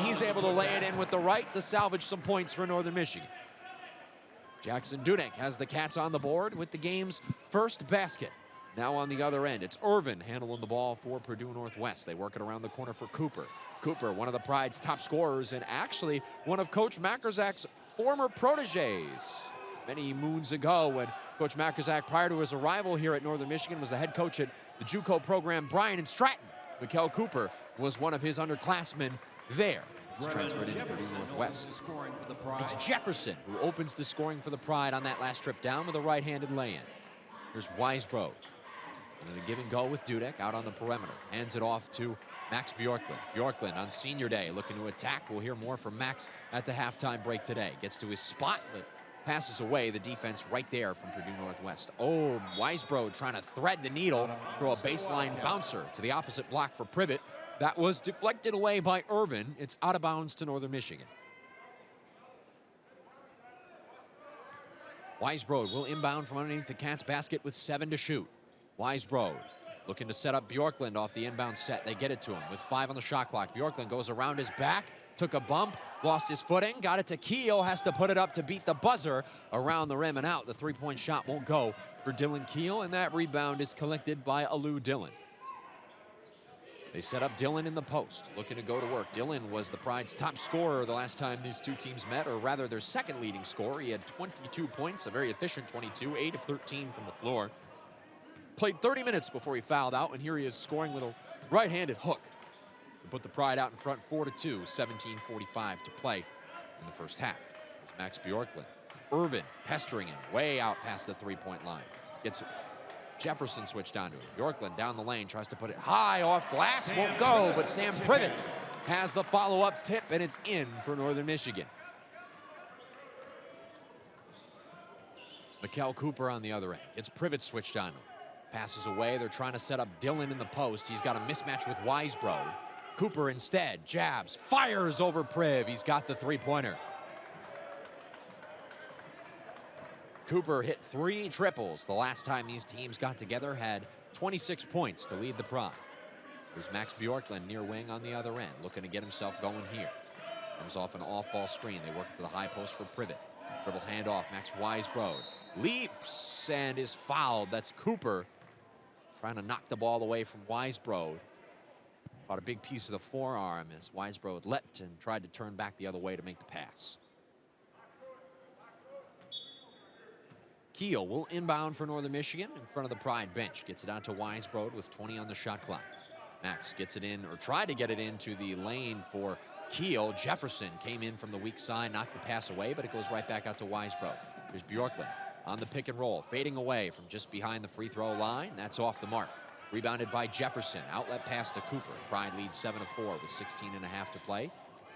and he's able to lay it in with the right to salvage some points for Northern Michigan. Jackson Dudek has the Cats on the board with the game's first basket. Now on the other end, it's Irvin handling the ball for Purdue Northwest. They work it around the corner for Cooper. Cooper, one of the Pride's top scorers, and actually one of Coach Makerzak's former proteges. Many moons ago, when Coach Makerzak, prior to his arrival here at Northern Michigan, was the head coach at the JUCO program, Bryan and Stratton. Mikel Cooper was one of his underclassmen there. He's transferred into Purdue Northwest. It's Jefferson who opens the scoring for the Pride on that last trip down with a right-handed lay-in. Here's Weisbrod. And a give and go with Dudek out on the perimeter. Hands it off to Max Bjorklund. Bjorklund on senior day looking to attack. We'll hear more from Max at the halftime break today. Gets to his spot, but passes away the defense right there from Purdue Northwest. Oh, Weisbrod trying to thread the needle, throw a baseline bouncer to the opposite block for Privet. That was deflected away by Irvin. It's out of bounds to Northern Michigan. Weisbrod will inbound from underneath the Cats basket with 7 to shoot. Weisbrod looking to set up Bjorklund off the inbound set. They get it to him with 5 on the shot clock. Bjorklund goes around his back, took a bump, lost his footing, got it to Keel, has to put it up to beat the buzzer around the rim and out. The three-point shot won't go for Dylan Keel, and that rebound is collected by Alou Dillon. They set up Dillon in the post, looking to go to work. Dillon was the Pride's top scorer the last time these two teams met, or rather their second leading scorer. He had 22 points, a very efficient 22, 8 of 13 from the floor. Played 30 minutes before he fouled out, and here he is scoring with a right-handed hook to put the Pride out in front 4-2, 17:45 to play in the first half. There's Max Bjorklund. Irvin pestering him way out past the three-point line. Gets Jefferson switched onto him. Bjorklund down the lane, tries to put it high off glass, won't go, but Sam Privet has the follow-up tip, and it's in for Northern Michigan. Mikel Cooper on the other end. Gets Privet switched on him. Passes away. They're trying to set up Dillon in the post. He's got a mismatch with Weisbrod. Cooper instead jabs, fires over Priv. He's got the three-pointer. Cooper hit 3 triples the last time these teams got together, had 26 points to lead the Pride. There's Max Bjorklund near wing on the other end, looking to get himself going here. Comes off an off-ball screen. They work it to the high post for Privet. Dribble handoff, Max Weisbrod. Leaps and is fouled. That's Cooper trying to knock the ball away from Weisbrod. Caught a big piece of the forearm as Weisbrod leapt and tried to turn back the other way to make the pass. Keel will inbound for Northern Michigan in front of the Pride bench. Gets it out to Weisbrod with 20 on the shot clock. Max gets it in, or tried to get it into the lane for Keel. Jefferson came in from the weak side, knocked the pass away, but it goes right back out to Weisbrod. Here's Bjorklund on the pick and roll, fading away from just behind the free throw line. That's off the mark. Rebounded by Jefferson. Outlet pass to Cooper. Pride leads 7-4 with 16.5 to play.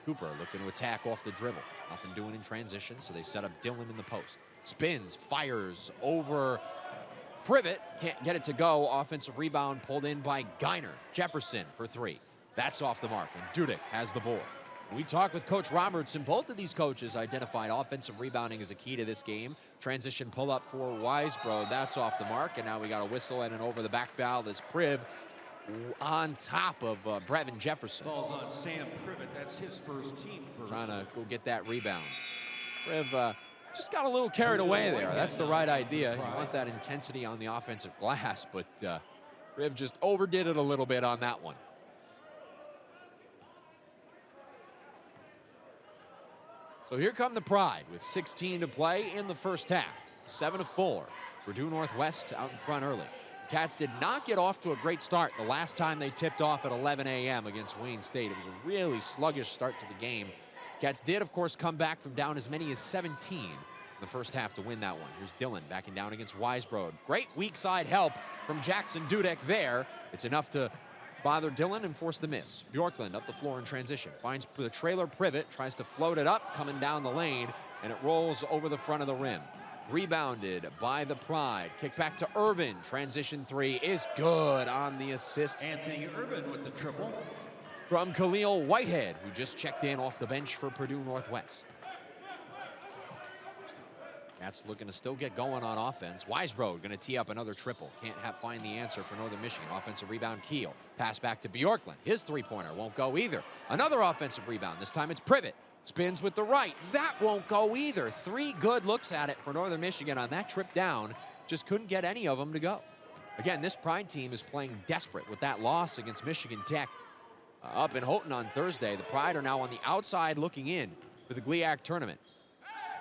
Cooper looking to attack off the dribble. Nothing doing in transition, so they set up Dillon in the post. Spins, fires over Privet. Can't get it to go. Offensive rebound pulled in by Geiner. Jefferson for 3. That's off the mark, and Dudek has the board. We talked with Coach Robertson. Both of these coaches identified offensive rebounding as a key to this game. Transition pull-up for Weisbrod. That's off the mark, and now we got a whistle and an over-the-back foul. This Priv on top of Brevin Jefferson. Falls on Sam Privet. That's his first team first. Trying to go get that rebound. Priv just got a little carried away there. That's the right idea. You want that intensity on the offensive glass, but Priv just overdid it a little bit on that one. So here come the Pride with 16 to play in the first half. 7-4. Purdue Northwest out in front early. The Cats did not get off to a great start the last time they tipped off at 11 a.m. against Wayne State. It was a really sluggish start to the game. Cats did, of course, come back from down as many as 17 in the first half to win that one. Here's Dillon backing down against Weisbrod. Great weak side help from Jackson Dudek there. It's enough to bother Dillon and force the miss. Bjorklund up the floor in transition. Finds the trailer Privet, tries to float it up, coming down the lane, and it rolls over the front of the rim. Rebounded by the Pride. Kick back to Irvin. Transition 3 is good on the assist. Anthony Irvin with the triple. From Khalil Whitehead, who just checked in off the bench for Purdue Northwest. Cats looking to still get going on offense. Weisbrod going to tee up another triple. Can't find the answer for Northern Michigan. Offensive rebound, Keel. Pass back to Bjorklund. His three-pointer won't go either. Another offensive rebound. This time it's Privet. Spins with the right. That won't go either. 3 good looks at it for Northern Michigan on that trip down. Just couldn't get any of them to go. Again, this Pride team is playing desperate with that loss against Michigan Tech up in Houghton on Thursday. The Pride are now on the outside looking in for the GLIAC tournament.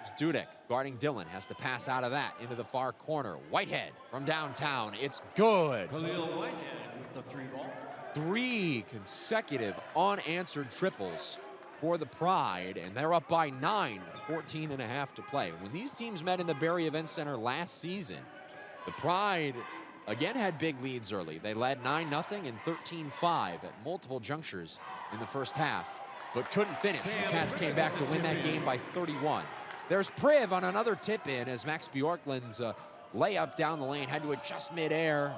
There's Dudek guarding Dillon. Has to pass out of that into the far corner. Whitehead from downtown. It's good. Khalil Whitehead with the 3-ball. 3 consecutive unanswered triples for the Pride, and they're up by 9, 14.5 to play. When these teams met in the Barry Event Center last season, the Pride again had big leads early. They led 9-0 and 13-5 at multiple junctures in the first half, but couldn't finish. The Cats came back to win that game by 31. There's Priv on another tip-in as Max Bjorklund's layup down the lane had to adjust midair.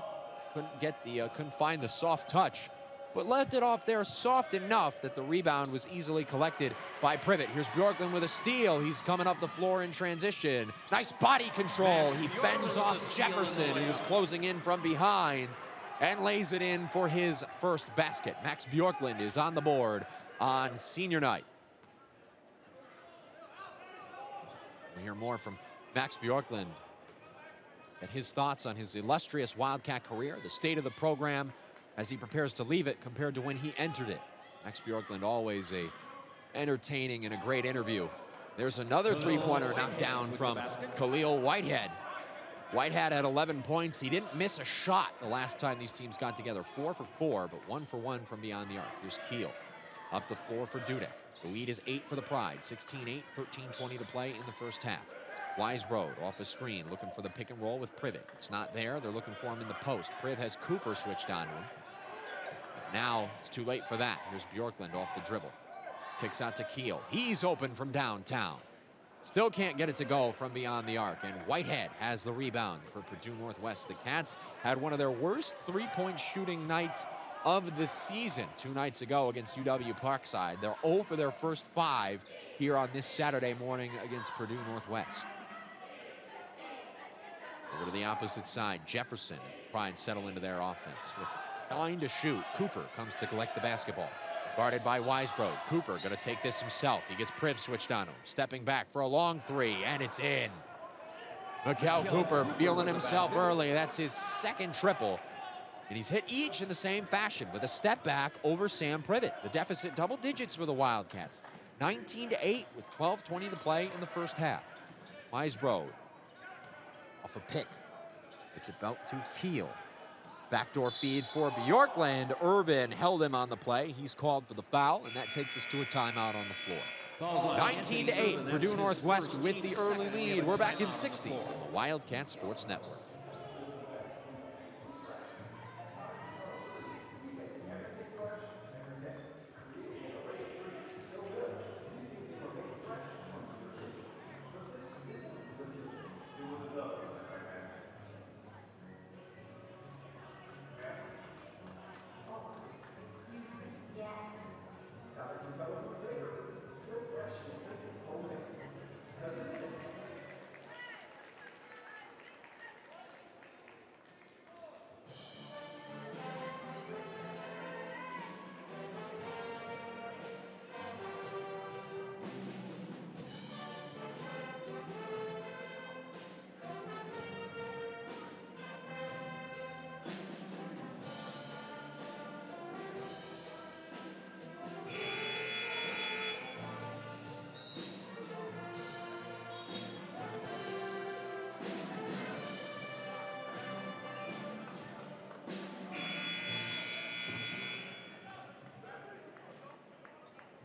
Couldn't find the soft touch, but left it off there soft enough that the rebound was easily collected by Privet. Here's Bjorklund with a steal. He's coming up the floor in transition. Nice body control. He fends off Jefferson, who was closing in from behind, and lays it in for his first basket. Max Bjorklund is on the board on senior night. We'll hear more from Max Bjorklund and his thoughts on his illustrious Wildcat career, the state of the program as he prepares to leave it compared to when he entered it. Max Bjorklund, always a entertaining and a great interview. There's another three-pointer knocked down from Khalil Whitehead. Whitehead had 11 points. He didn't miss a shot the last time these teams got together. 4 for 4, but 1 for 1 from beyond the arc. Here's Keel up to 4 for Dudek. The lead is 8 for the Pride. 16-8, 13-20 to play in the first half. Weisbrod off a screen, looking for the pick and roll with Privet. It's not there. They're looking for him in the post. Priv has Cooper switched on him. Now it's too late for that. Here's Bjorklund off the dribble. Kicks out to Keel. He's open from downtown. Still can't get it to go from beyond the arc. And Whitehead has the rebound for Purdue Northwest. The Cats had one of their worst three-point shooting nights of the season 2 nights ago against UW Parkside. They're 0 for their first 5 here on this Saturday morning against Purdue Northwest. Over to the opposite side, Jefferson as the Pride settle into their offense. With 9 to shoot, Cooper comes to collect the basketball. Guarded by Weisbrod. Cooper going to take this himself. He gets Priv switched on him. Stepping back for a long 3, and it's in. Mikal Cooper feeling himself early. That's his second triple. And he's hit each in the same fashion with a step back over Sam Privet. The deficit double digits for the Wildcats. 19-8 with 12:20 to play in the first half. Weisbrod off a pick. It's about to Keel. Backdoor feed for Bjorklund. Irvin held him on the play. He's called for the foul, and that takes us to a timeout on the floor. 19-8, Purdue Northwest with the early lead. We're back in 60 on the Wildcat Sports Network.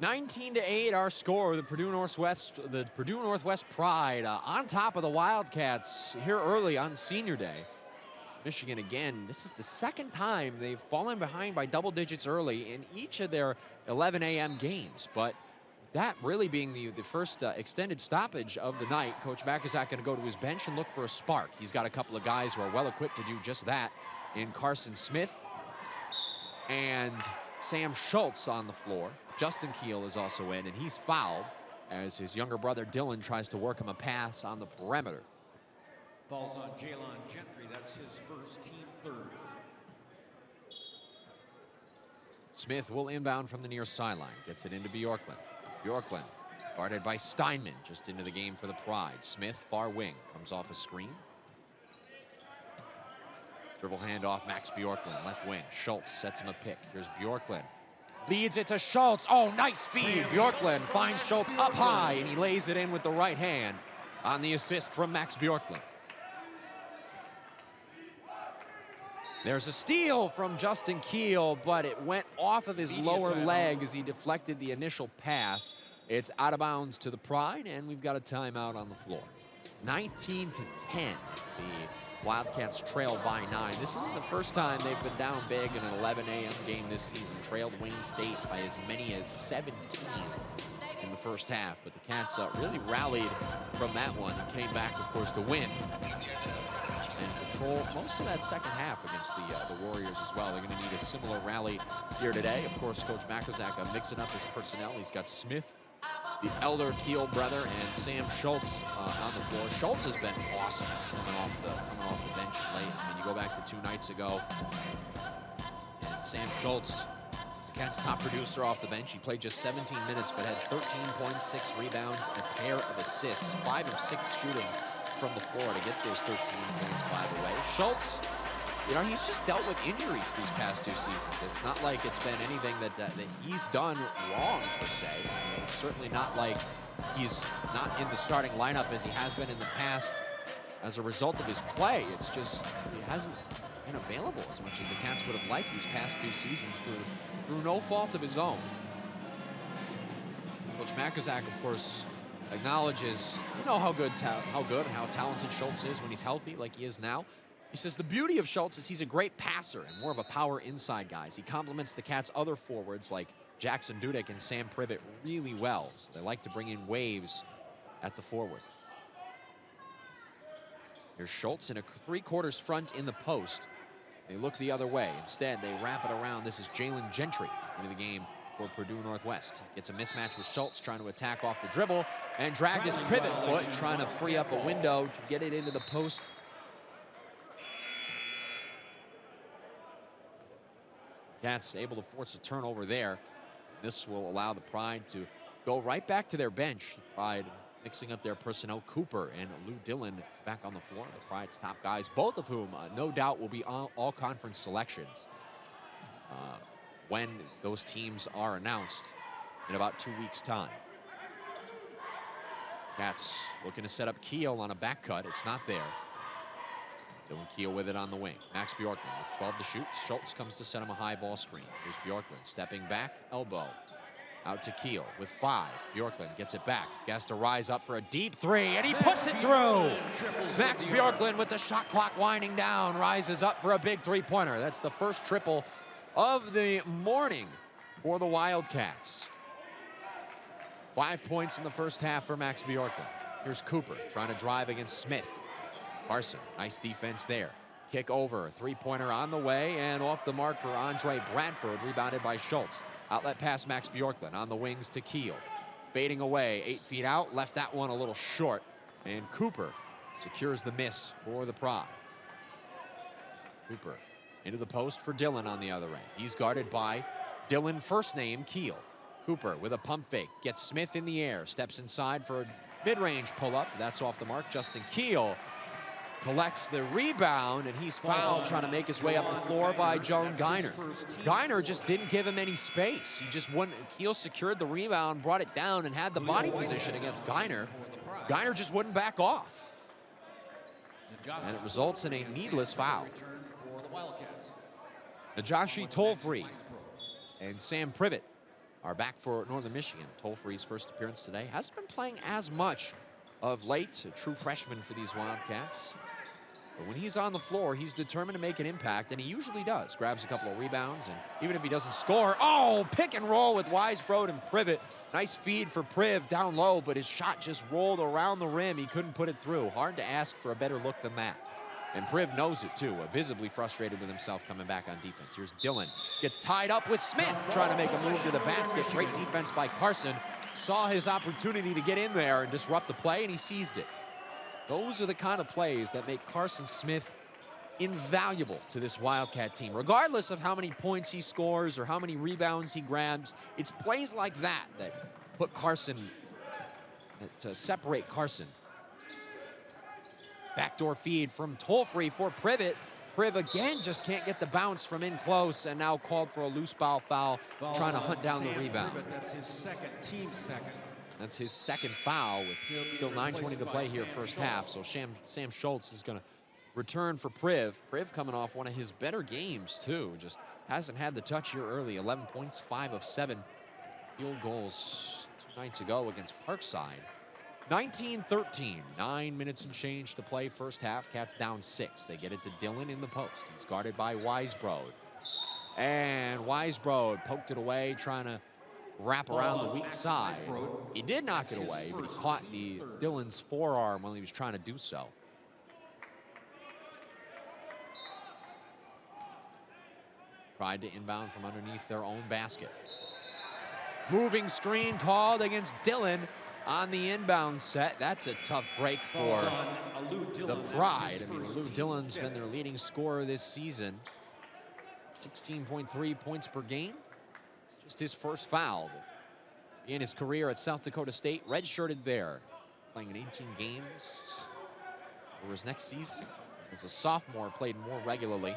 (19-8) our score. The Purdue Northwest Pride on top of the Wildcats here early on senior day. Michigan again, this is the second time they've fallen behind by double digits early in each of their 11 a.m. games. But that really being the first extended stoppage of the night, Coach Bakazak going to go to his bench and look for a spark. He's got a couple of guys who are well equipped to do just that in Carson Smith and Sam Schultz on the floor. Justin Keel is also in, and he's fouled as his younger brother Dylan tries to work him a pass on the perimeter. Falls on Jalen Gentry. That's his first, team third. Smith will inbound from the near sideline. Gets it into Bjorklund. Bjorklund guarded by Steinman, just into the game for the Pride. Smith, far wing, comes off a screen. Dribble handoff, Max Bjorklund, left wing. Schultz sets him a pick. Here's Bjorklund. Leads it to Schultz. Oh, nice feed. Bjorklund finds Schultz up high, and he lays it in with the right hand on the assist from Max Bjorklund. There's a steal from Justin Keel, but it went off of his lower leg as he deflected the initial pass. It's out of bounds to the Pride, and we've got a timeout on the floor. 19-10. The Wildcats trailed by 9. This isn't the first time they've been down big in an 11 a.m. game this season. Trailed Wayne State by as many as 17 in the first half, but the Cats really rallied from that one and came back, of course, to win. And control most of that second half against the Warriors as well. They're going to need a similar rally here today. Of course, Coach Mackozak mixing up his personnel. He's got Smith, the elder Keel brother, and Sam Schultz on the floor. Schultz has been awesome coming off the bench late. I mean, you go back to 2 nights ago, and Sam Schultz, the Cats' top producer off the bench. He played just 17 minutes, but had 13.6 rebounds and a pair of assists, 5 of 6 shooting from the floor to get those 13 points, by the way. Schultz, you know, he's just dealt with injuries these past 2 seasons. It's not like it's been anything that he's done wrong, per se. I mean, it's certainly not like he's not in the starting lineup as he has been in the past as a result of his play. It's just he hasn't been available as much as the Cats would have liked these past 2 seasons through no fault of his own. Coach Mackozak, of course, acknowledges, you know, how good and how talented Schultz is when he's healthy, like he is now. He says the beauty of Schultz is he's a great passer and more of a power inside guy. He complements the Cats' other forwards like Jackson Dudek and Sam Privet really well. So they like to bring in waves at the forward. Here's Schultz in a 3/4 front in the post. They look the other way. Instead, they wrap it around. This is Jalen Gentry into the game for Purdue Northwest. Gets a mismatch with Schultz, trying to attack off the dribble, and dragged his pivot foot, trying to free up a window to get it into the post. Cats able to force a turnover there. This will allow the Pride to go right back to their bench. Pride mixing up their personnel. Cooper and Lou Dillon back on the floor. The Pride's top guys, both of whom no doubt will be all conference selections when those teams are announced in about 2 weeks' time. Cats looking to set up Keel on a back cut. It's not there. Dylan Keel with it on the wing. Max Bjorklund with 12 to shoot. Schultz comes to set him a high ball screen. Here's Bjorklund stepping back, elbow. Out to Keel with 5. Bjorklund gets it back. He has to rise up for a deep 3, and he puts it through. Max Bjorklund with the shot clock winding down, rises up for a big 3-pointer. That's the first triple of the morning for the Wildcats. 5 points in the first half for Max Bjorklund. Here's Cooper trying to drive against Smith. Carson, nice defense there. Kick over, 3-pointer on the way, and off the mark for Andre Bradford, rebounded by Schultz. Outlet pass, Max Bjorklund on the wings to Keel. Fading away, 8 feet out, left that one a little short, and Cooper secures the miss for the Pride. Cooper into the post for Dillon on the other end. He's guarded by Dillon, first name Keel. Cooper with a pump fake, gets Smith in the air, steps inside for a mid-range pull-up. That's off the mark. Justin Keel collects the rebound, and he's fouled trying to make his way up the floor by Joan Geiner. Geiner just didn't give him any space. He just wouldn't. Keel secured the rebound, brought it down, and had the body position against Geiner. Geiner just wouldn't back off. And it results in a needless foul. Najashi Tollfree and Sam Privet are back for Northern Michigan. Tollfree's first appearance today. Hasn't been playing as much of late. A true freshman for these Wildcats. But when he's on the floor, he's determined to make an impact, and he usually does. Grabs a couple of rebounds, and even if he doesn't score, oh, pick and roll with Weisbrod and Privet. Nice feed for Priv down low, but his shot just rolled around the rim. He couldn't put it through. Hard to ask for a better look than that. And Priv knows it, too. Visibly frustrated with himself coming back on defense. Here's Dillon. Gets tied up with Smith, trying to make a move to the basket. Great defense by Carson. Saw his opportunity to get in there and disrupt the play, and he seized it. Those are the kind of plays that make Carson Smith invaluable to this Wildcat team. Regardless of how many points he scores or how many rebounds he grabs, it's plays like that that put Carson, to separate Carson. Backdoor feed from Tolfree for Privet. Priv again just can't get the bounce from in close, and now called for a loose foul, trying to hunt down the rebound. That's his second, team second. That's his second foul with still 9:20 to play here first half. So Sam Schultz is going to return for Priv. Priv coming off one of his better games too. Just hasn't had the touch here early. 11 points, 5 of 7 field goals 2 nights ago against Parkside. 19-13, 9 minutes and change to play first half. Cats down 6. They get it to Dillon in the post. He's guarded by Weisbrod. And Weisbrod poked it away, trying to wrap around the weak side. He did knock it away, but he caught Dillon's forearm while he was trying to do so. Tried to inbound from underneath their own basket. Moving screen called against Dillon on the inbound set. That's a tough break for the Pride. I mean, Lou Dillon's been their leading scorer this season. 16.3 points per game. It's just his first foul in his career at South Dakota State. Redshirted there, playing in 18 games for his next season. As a sophomore, played more regularly.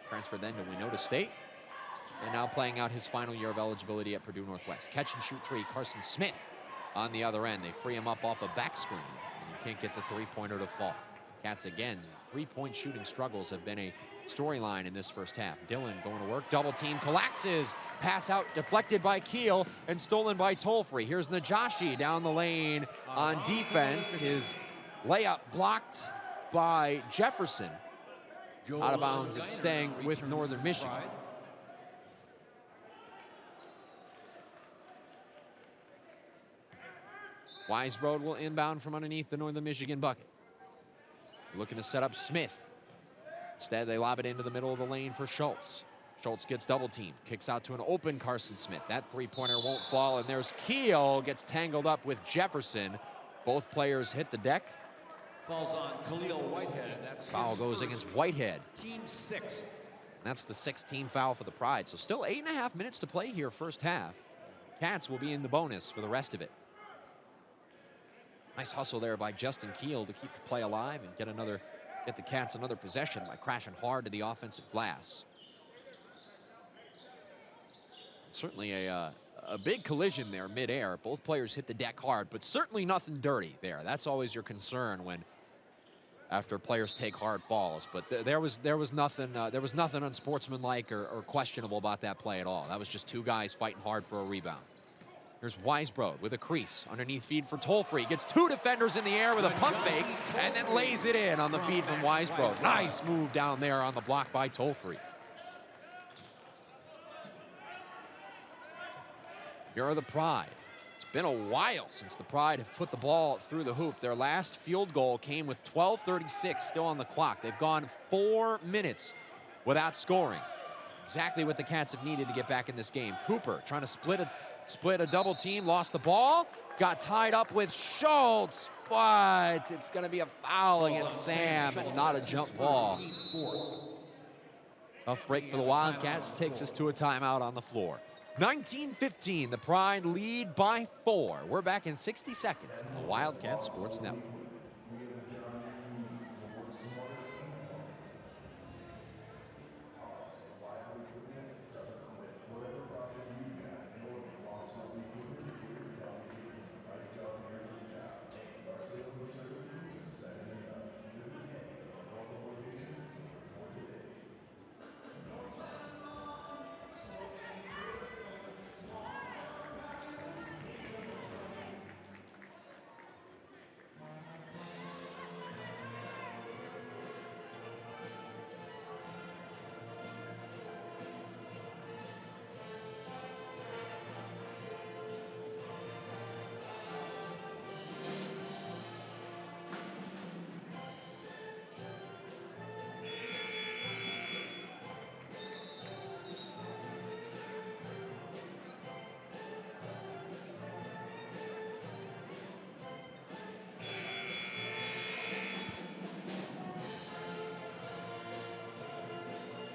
Transferred then to Winona State. And now playing out his final year of eligibility at Purdue Northwest. Catch and shoot three, Carson Smith on the other end. They free him up off a back screen, and he can't get the three-pointer to fall. Cats again, three-point shooting struggles have been a storyline in this first half. Dillon going to work, double team, collapses, pass out, deflected by Keel, and stolen by Tolfree. Here's Najashi down the lane on defense. His layup blocked by Jefferson. Out of bounds, it's staying with Northern Michigan. Weisbrod will inbound from underneath the Northern Michigan bucket. Looking to set up Smith. Instead, they lob it into the middle of the lane for Schultz. Schultz gets double teamed, kicks out to an open Carson Smith. That three-pointer won't fall, and there's Keel, gets tangled up with Jefferson. Both players hit the deck. Falls on Khalil Whitehead. That's foul goes against Whitehead. Team 6. That's the 6th team foul for the Pride. So still 8.5 minutes to play here first half. Cats will be in the bonus for the rest of it. Nice hustle there by Justin Keel to keep the play alive and get the Cats another possession by crashing hard to the offensive glass. Certainly a big collision there midair. Both players hit the deck hard, but certainly nothing dirty there. That's always your concern when after players take hard falls. But there was nothing unsportsmanlike or questionable about that play at all. That was just two guys fighting hard for a rebound. Here's Weisbrod with a crease. Underneath feed for Tolfree. Gets two defenders in the air with a pump fake and then lays it in on the feed from Weisbrod. Nice move down there on the block by Tolfree. Here are the Pride. It's been a while since the Pride have put the ball through the hoop. Their last field goal came with 12:36 still on the clock. They've gone 4 minutes without scoring. Exactly what the Cats have needed to get back in this game. Cooper trying to split a double team, lost the ball, got tied up with Schultz, but it's going to be a foul against Sam and not a jump ball. Tough break for the Wildcats, takes us to a timeout on the floor. 19-15, the Pride lead by 4. We're back in 60 seconds on the Wildcat Sports Network.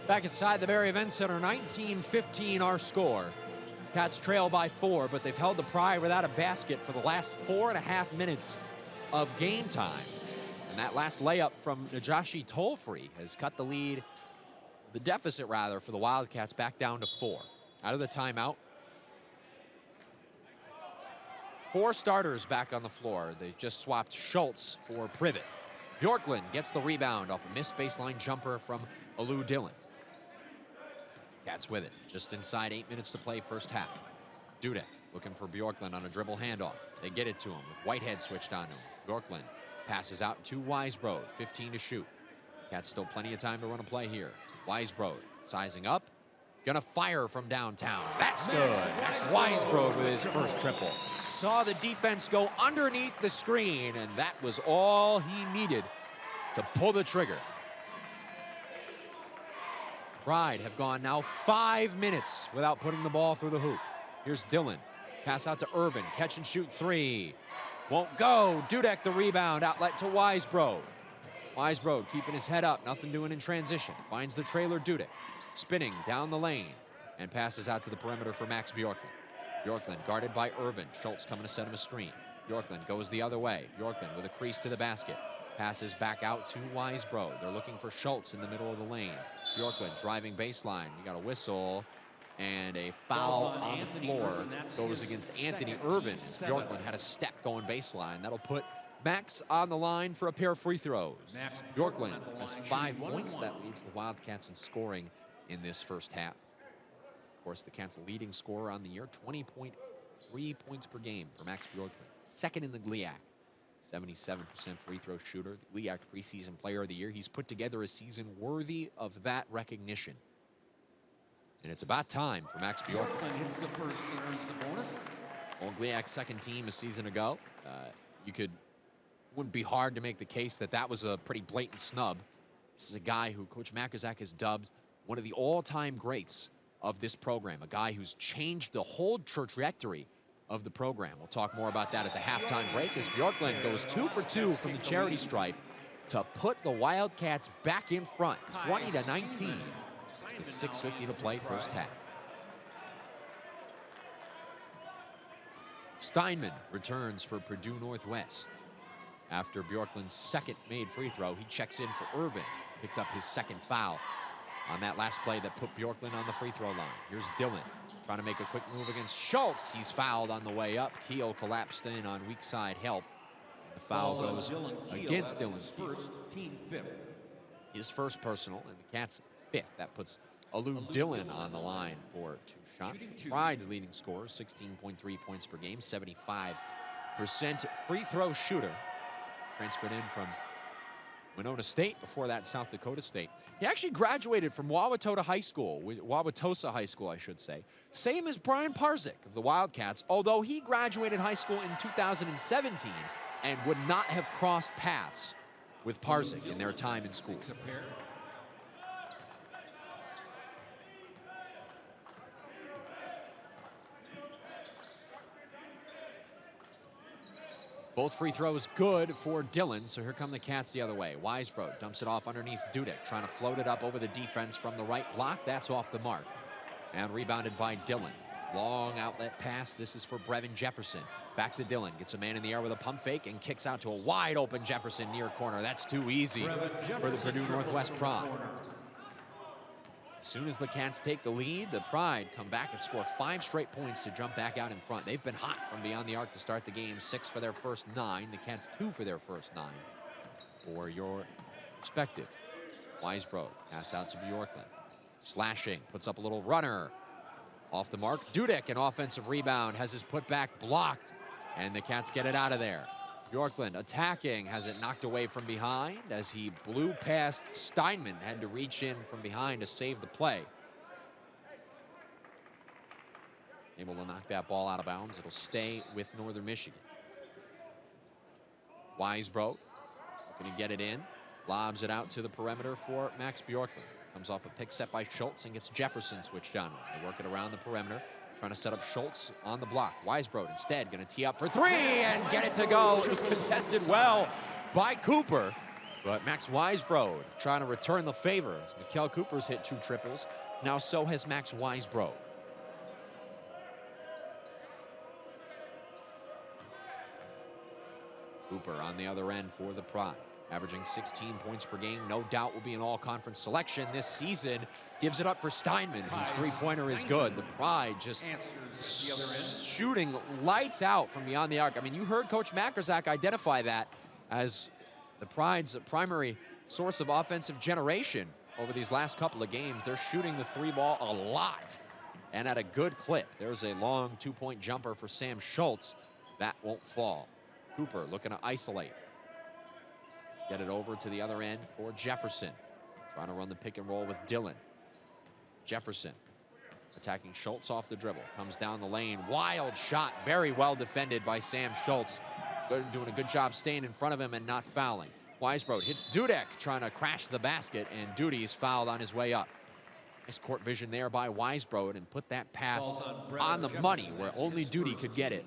Back inside the Barry Event Center, 19-15 our score. Cats trail by 4, but they've held the Pride without a basket for the last 4.5 minutes of game time. And that last layup from Najashi Tolfree has cut the deficit rather, for the Wildcats back down to 4. Out of the timeout. 4 starters back on the floor. They just swapped Schultz for Privet. Bjorklund gets the rebound off a missed baseline jumper from Alou Dillon. Cats with it. Just inside 8 minutes to play first half. Dudek looking for Bjorklund on a dribble handoff. They get it to him with Whitehead switched on him. Bjorklund passes out to Weisbrod. 15 to shoot. Cats still plenty of time to run a play here. Weisbrod sizing up. Gonna fire from downtown. That's good. Max Weisbrod with his first triple. Saw the defense go underneath the screen, and that was all he needed to pull the trigger. Pride have gone now 5 minutes without putting the ball through the hoop. Here's Dillon. Pass out to Irvin. Catch and shoot 3. Won't go. Dudek the rebound. Outlet to Weisbrod. Weisbrod keeping his head up. Nothing doing in transition. Finds the trailer Dudek. Spinning down the lane. And passes out to the perimeter for Max Bjorklund. Bjorklund guarded by Irvin. Schultz coming to set him a screen. Bjorklund goes the other way. Bjorklund with a crease to the basket. Passes back out to Weisbrod. They're looking for Schultz in the middle of the lane. Bjorklund driving baseline. You got a whistle and a foul on the floor. Goes against Anthony Irvin. Bjorklund had a step going baseline. That'll put Max on the line for a pair of free throws. Bjorklund has 5 points. That leads the Wildcats in scoring in this first half. Of course, the Cats' leading scorer on the year, 20.3 points per game for Max Bjorklund. Second in the GLIAC. 77% free throw shooter, the GLIAC preseason player of the year. He's put together a season worthy of that recognition. And it's about time for Max Bjorklund. Hits the first and earns the bonus. Old GLIAC's second team a season ago. Wouldn't be hard to make the case that that was a pretty blatant snub. This is a guy who Coach Makazak has dubbed one of the all-time greats of this program, a guy who's changed the whole trajectory of the program. We'll talk more about that at the halftime break as Bjorklund goes 2 for 2 from the charity stripe to put the Wildcats back in front, 20-19, with 6:50 to play first half. Steinman returns for Purdue Northwest. After Bjorklund's second made free throw, he checks in for Irvin. Picked up his second foul on that last play that put Bjorklund on the free throw line. Here's Dillon trying to make a quick move against Schultz. He's fouled on the way up. Keogh collapsed in on weak side help. The foul goes against Dillon's first, team 5th. His first personal, and the Cats 5th. That puts Alou Dillon on the line for 2 shots. The Pride's leading scorer, 16.3 points per game, 75% free throw shooter. Transferred in from Winona State, before that South Dakota State. He actually graduated from Wauwatosa High School, I should say. Same as Brian Parzik of the Wildcats, although he graduated high school in 2017 and would not have crossed paths with Parzik in their time in school. Both free throws good for Dillon, so here come the Cats the other way. Weisbrod dumps it off underneath Dudek, trying to float it up over the defense from the right block. That's off the mark. And rebounded by Dillon. Long outlet pass. This is for Brevin Jefferson. Back to Dillon. Gets a man in the air with a pump fake and kicks out to a wide open Jefferson near corner. That's too easy for the Purdue Northwest Pride. As soon as the Cats take the lead, the Pride come back and score 5 straight points to jump back out in front. They've been hot from beyond the arc to start the game. 6 for their first 9. The Cats 2 for their first 9. For your perspective, Weisbrod pass out to Bjorklund. Slashing, puts up a little runner. Off the mark, Dudek, an offensive rebound, has his putback blocked, and the Cats get it out of there. Bjorklund attacking, has it knocked away from behind as he blew past Steinman, had to reach in from behind to save the play. Able to knock that ball out of bounds. It'll stay with Northern Michigan. Weisbrod looking to get it in. Lobs it out to the perimeter for Max Bjorklund. Comes off a pick set by Schultz and gets Jefferson switched on. They work it around the perimeter. Trying to set up Schultz on the block. Weisbrod instead going to tee up for 3 and get it to go. It was contested well by Cooper. But Max Weisbrod trying to return the favor. As Mikal Cooper's hit 2 triples. Now so has Max Weisbrod. Cooper on the other end for the Pride. Averaging 16 points per game. No doubt will be an all-conference selection this season. Gives it up for Steinman, whose three-pointer is good. The Pride just shooting lights out from beyond the arc. I mean, you heard Coach Mackerzak identify that as the Pride's primary source of offensive generation over these last couple of games. They're shooting the 3-ball a lot and at a good clip. There's a long 2-point jumper for Sam Schultz. That won't fall. Cooper looking to isolate. Get it over to the other end for Jefferson. Trying to run the pick and roll with Dillon. Jefferson attacking Schultz off the dribble. Comes down the lane. Wild shot. Very well defended by Sam Schultz. Doing a good job staying in front of him and not fouling. Weisbrod hits Dudek trying to crash the basket, and Duty's fouled on his way up. Nice court vision there by Weisbrod and put that pass on the money where only Duty could get it.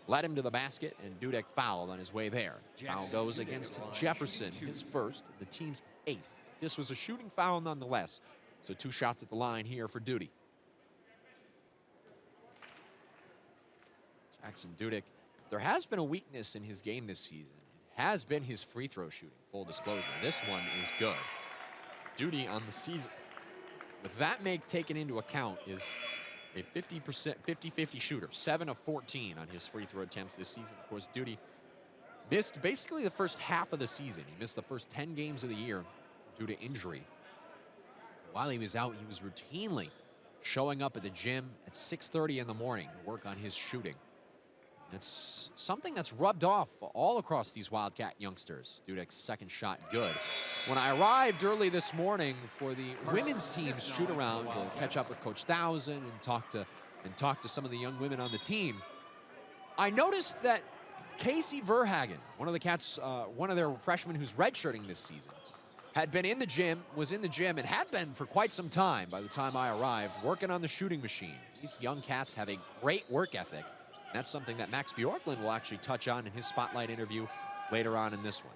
Led him to the basket, and Dudek fouled on his way there. Foul goes against Jefferson, his first, the team's 8th. This was a shooting foul nonetheless, so 2 shots at the line here for Duty. Jackson Dudek, there has been a weakness in his game this season. It has been his free throw shooting, full disclosure. This one is good. Duty on the season, with that make taken into account, is a 50% shooter, 7 of 14 on his free throw attempts this season. Of course, Duty missed basically the first half of the season. He missed the first 10 games of the year due to injury. While he was out, he was routinely showing up at the gym at 6:30 in the morning to work on his shooting. It's something that's rubbed off all across these Wildcat youngsters. Dudek's second shot good. When I arrived early this morning for the women's team's shoot around to catch up with Coach Thousand and talk to some of the young women on the team, I noticed that Casey Verhagen, one of the Cats, one of their freshmen who's redshirting this season, had been in the gym, was in the gym, and had been for quite some time by the time I arrived, working on the shooting machine. These young Cats have a great work ethic. That's something that Max Bjorklund will actually touch on in his spotlight interview later on in this one.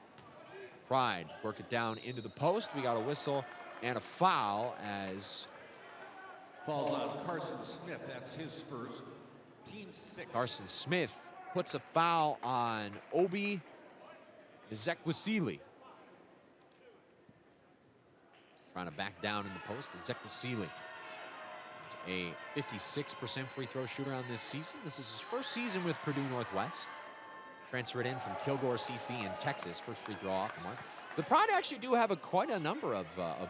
Pride work it down into the post. We got a whistle and a foul as falls on Carson Smith. That's his first. Team 6. Carson Smith puts a foul on Obi Ezekwesili. Trying to back down in the post. Ezekwesili. A 56% free throw shooter on this season. This is his first season with Purdue Northwest. Transferred in from Kilgore CC in Texas. First free throw off the mark. The Pride actually do have quite a number of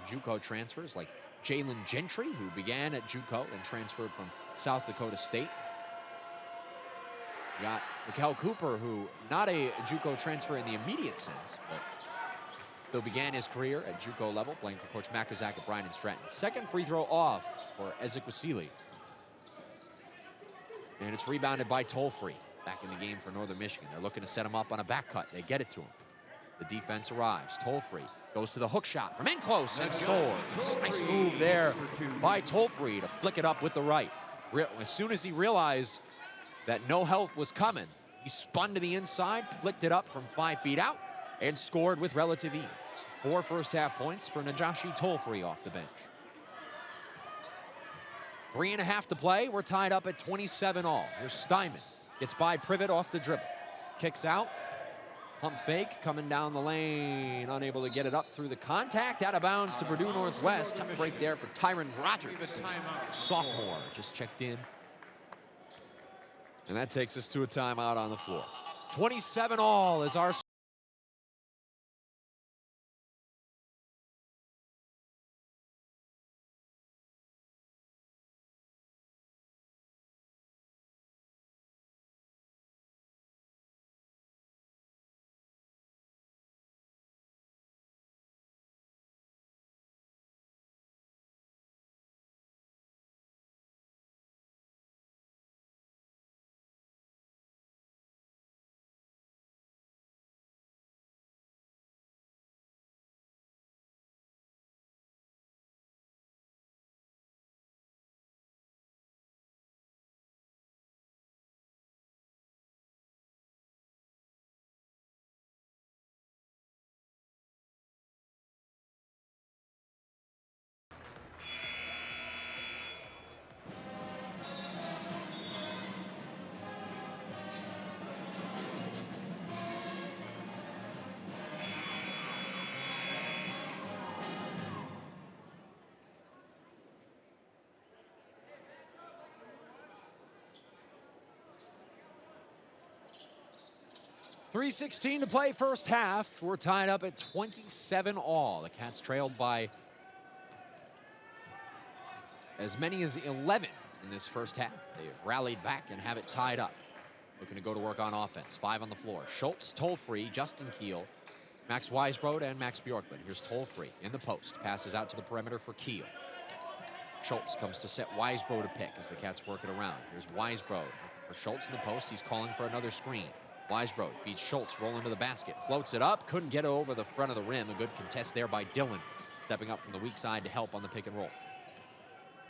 JUCO transfers, like Jalen Gentry, who began at JUCO and transferred from South Dakota State. We got Mikal Cooper, who not a JUCO transfer in the immediate sense, but still began his career at JUCO level, playing for Coach Mackerzak at Bryan and Stratton. Second free throw off for Ezekwesili. And it's rebounded by Tollfree. Back in the game for Northern Michigan. They're looking to set him up on a back cut. They get it to him. The defense arrives. Tollfree goes to the hook shot from in close and scores. Nice move there by Tollfree to flick it up with the right. As soon as he realized that no help was coming, he spun to the inside, flicked it up from 5 feet out, and scored with relative ease. 4 first-half points for Najashi Tollfree off the bench. 3.5 to play. We're tied up at 27 all. Here's Steinman. Gets by Privet off the dribble. Kicks out. Pump fake coming down the lane. Unable to get it up through the contact. Out of bounds to Purdue Northwest. Tough break there for Tyron Rogers. Sophomore just checked in. And that takes us to a timeout on the floor. 27 all is our 3:16 to play first half. We're tied up at 27 all. The Cats trailed by as many as 11 in this first half. They've rallied back and have it tied up. Looking to go to work on offense. 5 on the floor. Schultz, Toll-Free, Justin Keel, Max Weisbrod, and Max Bjorklund. Here's Toll-Free in the post. Passes out to the perimeter for Keel. Schultz comes to set Weisbrod a pick as the Cats work it around. Here's Weisbrod for Schultz in the post. He's calling for another screen. Weisbrod feeds Schultz, rolling to the basket. Floats it up, couldn't get it over the front of the rim. A good contest there by Dillon, stepping up from the weak side to help on the pick and roll.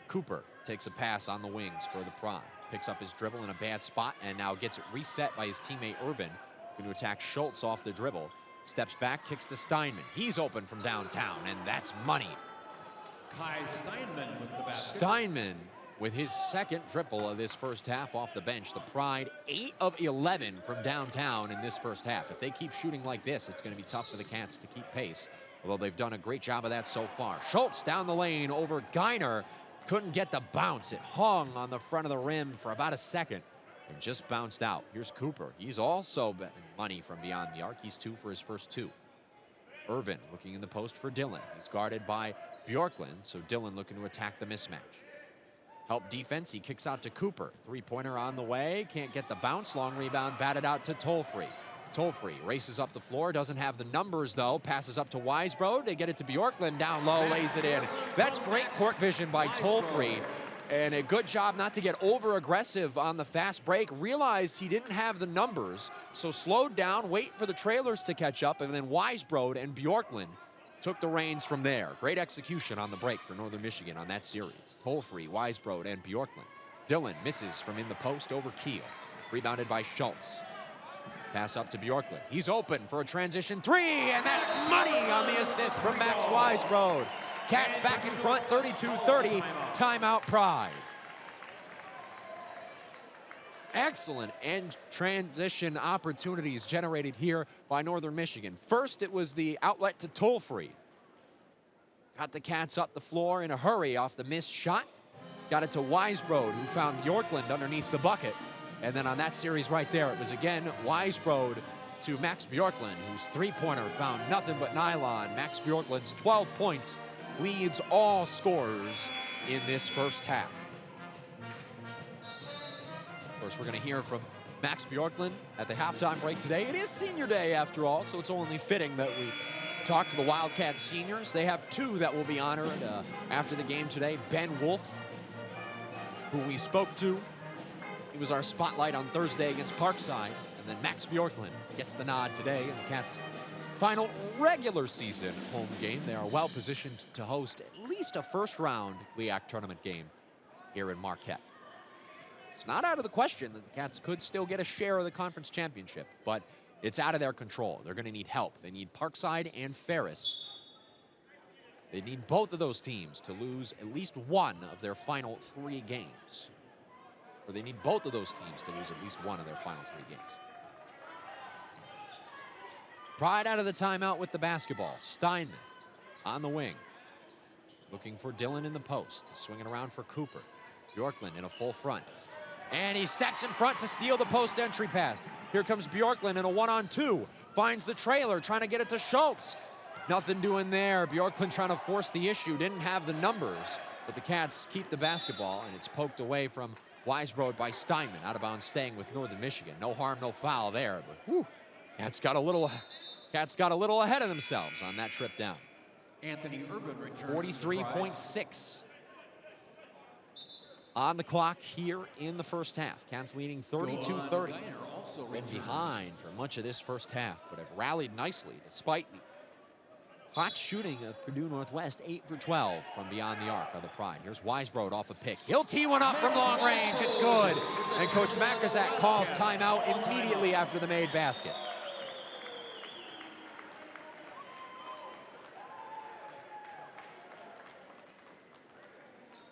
Cooper takes a pass on the wings for the Pride. Picks up his dribble in a bad spot and now gets it reset by his teammate Irvin, going to attack Schultz off the dribble. Steps back, kicks to Steinman. He's open from downtown, and that's money. Kai Steinman with the basket. Steinman with his second triple of this first half off the bench. The Pride 8 of 11 from downtown in this first half. If they keep shooting like this, it's going to be tough for the Cats to keep pace, although they've done a great job of that so far. Schultz down the lane over Geiner. Couldn't get the bounce. It hung on the front of the rim for about a second and just bounced out. Here's Cooper. He's also betting money from beyond the arc. He's 2 for his first 2. Irvin looking in the post for Dillon. He's guarded by Bjorklund, so Dillon looking to attack the mismatch. Help defense, he kicks out to Cooper. Three-pointer on the way, can't get the bounce. Long rebound, batted out to Toll-Free. Toll-Free races up the floor, doesn't have the numbers though. Passes up to Weisbrod, they get it to Bjorklund, down low, lays it in. That's great court vision by Toll-Free. And a good job not to get over-aggressive on the fast break. Realized he didn't have the numbers, so slowed down, wait for the trailers to catch up, and then Weisbrod and Bjorklund took the reins from there. Great execution on the break for Northern Michigan on that series. Toll-Free, Weisbrod, and Bjorklund. Dillon misses from in the post over Keel. Rebounded by Schultz. Pass up to Bjorklund. He's open for a transition 3, and that's money on the assist from Max Weisbrod. Cats back in front, 32-30. Timeout Pride. Excellent end transition opportunities generated here by Northern Michigan. First, it was the outlet to Toll-Free. Got the Cats up the floor in a hurry off the missed shot. Got it to Weisbrod, who found Bjorklund underneath the bucket. And then on that series right there, it was again Weisbrod to Max Bjorklund, whose three-pointer found nothing but nylon. Max Bjorklund's 12 points leads all scorers in this first half. Of course, we're going to hear from Max Bjorklund at the halftime break today. It is senior day after all, so it's only fitting that we talk to the Wildcats seniors. They have 2 that will be honored after the game today. Ben Wolf, who we spoke to. He was our spotlight on Thursday against Parkside. And then Max Bjorklund gets the nod today in the Cats' final regular season home game. They are well positioned to host at least a first-round GLIAC tournament game here in Marquette. It's not out of the question that the Cats could still get a share of the conference championship, but it's out of their control. They're going to need help. They need Parkside and Ferris. They need both of those teams to lose at least one of their final 3 games. Or they need both of those teams to lose at least one of their final 3 games. Pride out of the timeout with the basketball. Steinman on the wing. Looking for Dillon in the post. Swinging around for Cooper. Bjorklund in a full front. And he steps in front to steal the post entry pass. Here comes Bjorklund in a 1-on-2. Finds the trailer, trying to get it to Schultz. Nothing doing there. Bjorklund trying to force the issue. Didn't have the numbers. But the Cats keep the basketball, and it's poked away from Weisbrod by Steinman. Out of bounds, staying with Northern Michigan. No harm, no foul there. But whew, Cats got a little ahead of themselves on that trip down. Anthony Irvin returns. 43.6 on the clock here in the first half. Cats leading 32-30. Been behind for much of this first half, but have rallied nicely despite the hot shooting of Purdue Northwest. 8 for 12 from beyond the arc of the Pride. Here's Weisbrod off a pick. He'll tee one up from long range. It's good. And Coach Makazak calls timeout immediately after the made basket.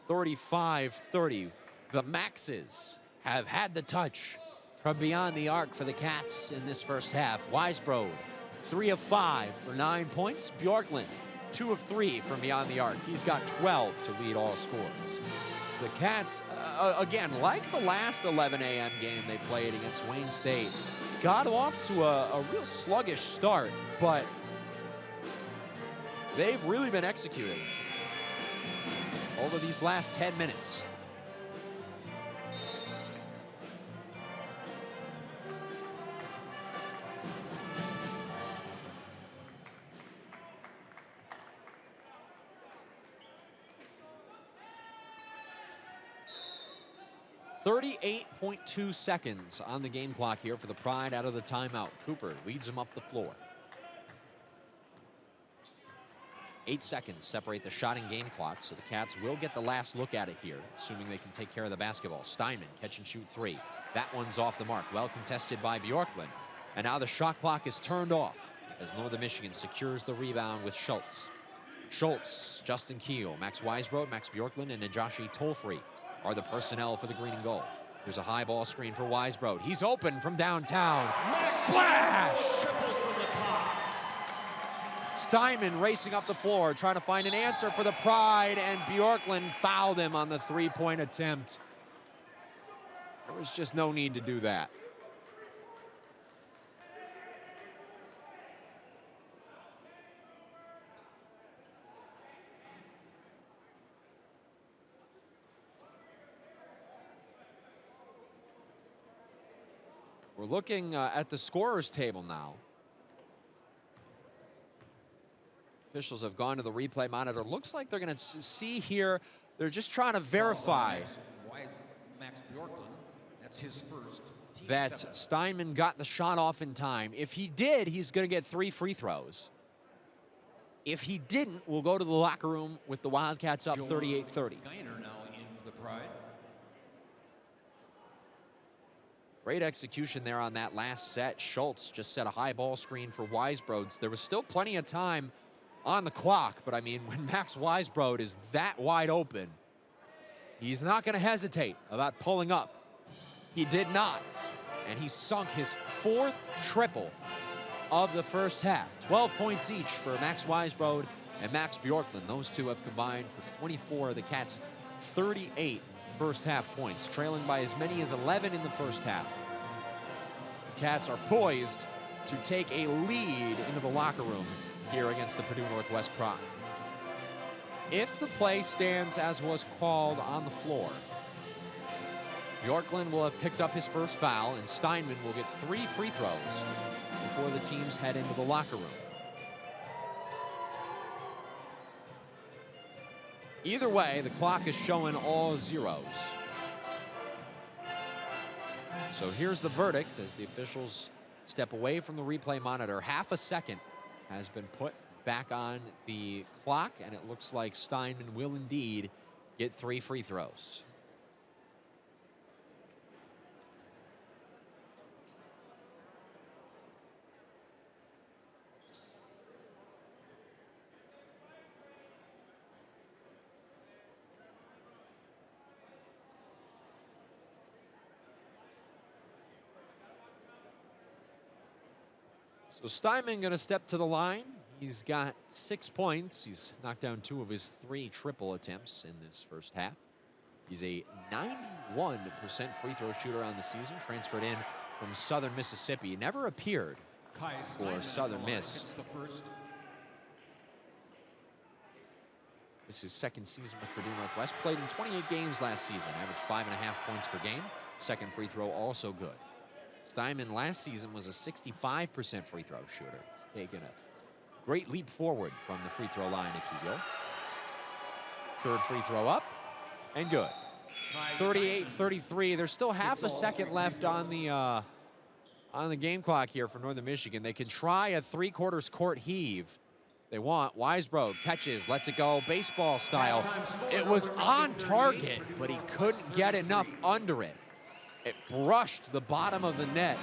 (35-30). The Maxes have had the touch from beyond the arc for the Cats in this first half. Weisbrod, 3 of 5 for 9 points. Bjorklund, 2 of 3 from beyond the arc. He's got 12 to lead all scorers. The Cats, again, like the last 11 a.m. game they played against Wayne State, got off to a real sluggish start, but they've really been executing over these last 10 minutes. .2 seconds on the game clock here for the Pride out of the timeout. Cooper leads them up the floor. 8 seconds separate the shot and game clock, so the Cats will get the last look at it here, assuming they can take care of the basketball. Steinman, catch and shoot three. That one's off the mark. Well contested by Bjorklund. And now the shot clock is turned off as Northern Michigan secures the rebound with Schultz. Schultz, Justin Keel, Max Weisbrod, Max Bjorklund, and Najashi Tolfree are the personnel for the green and gold. There's a high ball screen for Weisbrod. He's open from downtown. Splash! Steinman racing up the floor, trying to find an answer for the Pride, and Bjorklund fouled him on the three-point attempt. There was just no need to do that. We're looking at the scorer's table now. Officials have gone to the replay monitor. Looks like they're going to see here. They're just trying to verify Max Bjorklund, that's his first. That Steinman got the shot off in time. If he did, he's going to get 3 free throws. If he didn't, we'll go to the locker room with the Wildcats up 38-30. Geiner now in for the Pride. Great execution there on that last set. Schultz just set a high ball screen for Weisbrod. There was still plenty of time on the clock, but I mean, when Max Weisbrod is that wide open, he's not going to hesitate about pulling up. He did not, and he sunk his 4th triple of the first half. 12 points each for Max Weisbrod and Max Bjorklund. Those two have combined for 24 of the Cats' 38 first half points, trailing by as many as 11 in the first half. The Cats are poised to take a lead into the locker room here against the Purdue Northwest Pride. If the play stands as was called on the floor, Bjorklund will have picked up his first foul, and Steinman will get 3 free throws before the teams head into the locker room. Either way, the clock is showing all zeros. So here's the verdict as the officials step away from the replay monitor. Half a second has been put back on the clock, and it looks like Steinman will indeed get 3 free throws. So Steinman going to step to the line. He's got 6 points. He's knocked down 2 of his 3 triple attempts in this first half. He's a 91% free throw shooter on the season, transferred in from Southern Mississippi. Never appeared for Southern Miss. This is his 2nd season with Purdue Northwest. Played in 28 games last season, averaged 5.5 points per game. 2nd free throw also good. Steinman last season was a 65% free throw shooter. He's taken a great leap forward from the free throw line, if you will. 3rd free throw up and good. 38-33. There's still half a second left on the game clock here for Northern Michigan. They can try a 3/4 court heave. They want. Weisbrod catches, lets it go, baseball style. It was on target, but he couldn't get enough under it. It brushed the bottom of the net.